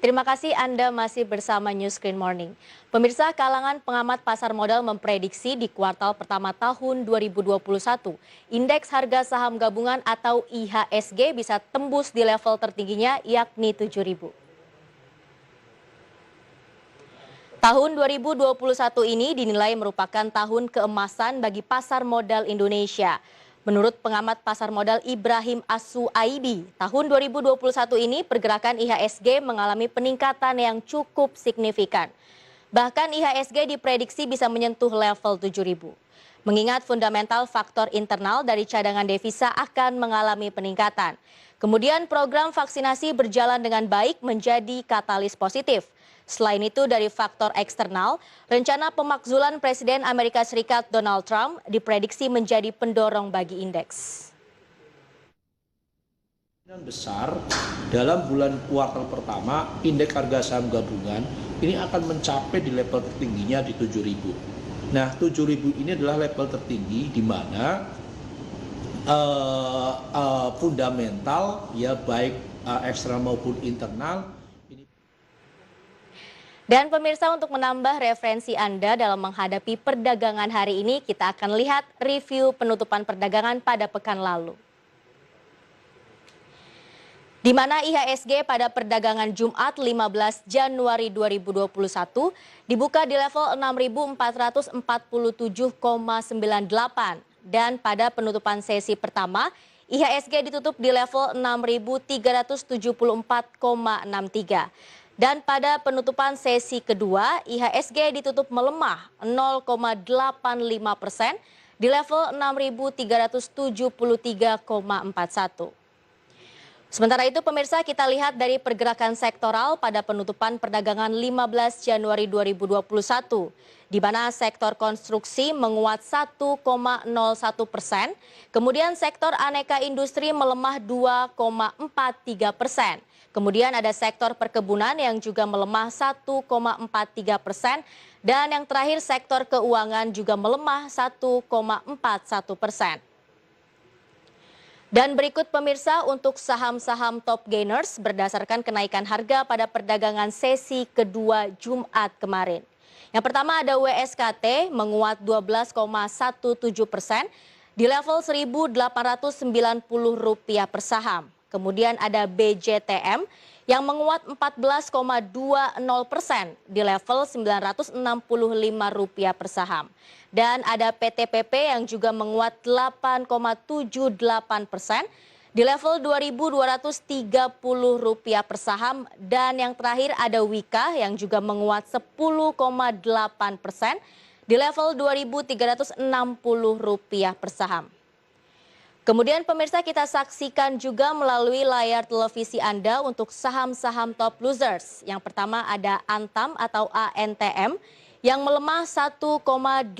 Terima kasih Anda masih bersama News Screen Morning. Pemirsa, kalangan pengamat pasar modal memprediksi di kuartal pertama tahun 2021, indeks harga saham gabungan atau IHSG bisa tembus di level tertingginya yakni 7.000. Tahun 2021 ini dinilai merupakan tahun keemasan bagi pasar modal Indonesia. Menurut pengamat pasar modal Ibrahim As-Suaibi, tahun 2021 ini pergerakan IHSG mengalami peningkatan yang cukup signifikan. Bahkan IHSG diprediksi bisa menyentuh level 7.000. Mengingat fundamental faktor internal dari cadangan devisa akan mengalami peningkatan. Kemudian program vaksinasi berjalan dengan baik menjadi katalis positif. Selain itu dari faktor eksternal, rencana pemakzulan Presiden Amerika Serikat Donald Trump diprediksi menjadi pendorong bagi indeks. Besar dalam bulan kuartal pertama, indeks harga saham gabungan ini akan mencapai di level tertingginya di 7.000. Nah, 7.000 ini adalah level tertinggi di mana fundamental ya baik eksternal maupun internal. Dan pemirsa, untuk menambah referensi Anda dalam menghadapi perdagangan hari ini, kita akan lihat review penutupan perdagangan pada pekan lalu. Di mana IHSG pada perdagangan Jumat 15 Januari 2021 dibuka di level 6.447,98 dan pada penutupan sesi pertama IHSG ditutup di level 6.374,63. Dan pada penutupan sesi kedua, IHSG ditutup melemah 0,85% di level 6.373,41. Sementara itu pemirsa, kita lihat dari pergerakan sektoral pada penutupan perdagangan 15 Januari 2021, di mana sektor konstruksi menguat 1,01%, kemudian sektor aneka industri melemah 2,43%. Kemudian ada sektor perkebunan yang juga melemah 1,43% dan yang terakhir sektor keuangan juga melemah 1,41%. Dan berikut pemirsa untuk saham-saham top gainers berdasarkan kenaikan harga pada perdagangan sesi kedua Jumat kemarin. Yang pertama ada WSKT menguat 12,17% di level Rp1.890 per saham. Kemudian ada BJTM yang menguat 14,20% di level Rp965 per saham. Dan ada PTPP yang juga menguat 8,78% di level Rp2.230 per saham. Dan yang terakhir ada Wika yang juga menguat 10,8% di level Rp2.360 per saham. Kemudian pemirsa, kita saksikan juga melalui layar televisi Anda untuk saham-saham top losers. Yang pertama ada Antam atau ANTM yang melemah 1,89%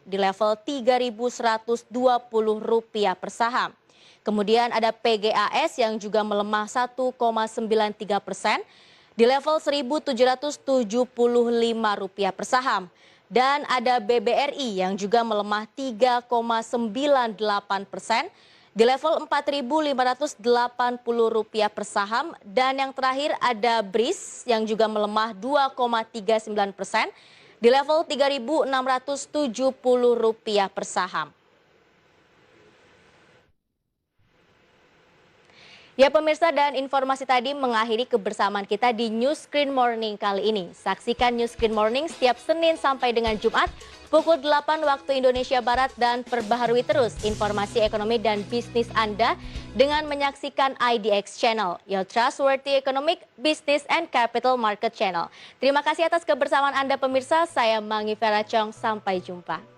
di level Rp3.120 per saham. Kemudian ada PGAS yang juga melemah 1,93% di level Rp1.775 per saham. Dan ada BBRI yang juga melemah 3,98% di level Rp4.580 per saham. Dan yang terakhir ada BRIS yang juga melemah 2,39% di level Rp3.670 per saham. Ya pemirsa, dan informasi tadi mengakhiri kebersamaan kita di News Screen Morning kali ini. Saksikan News Screen Morning setiap Senin sampai dengan Jumat pukul 8 waktu Indonesia Barat dan perbaharui terus informasi ekonomi dan bisnis Anda dengan menyaksikan IDX Channel, your trustworthy economic, business, and capital market channel. Terima kasih atas kebersamaan Anda pemirsa, saya Mangi Vera Chong, sampai jumpa.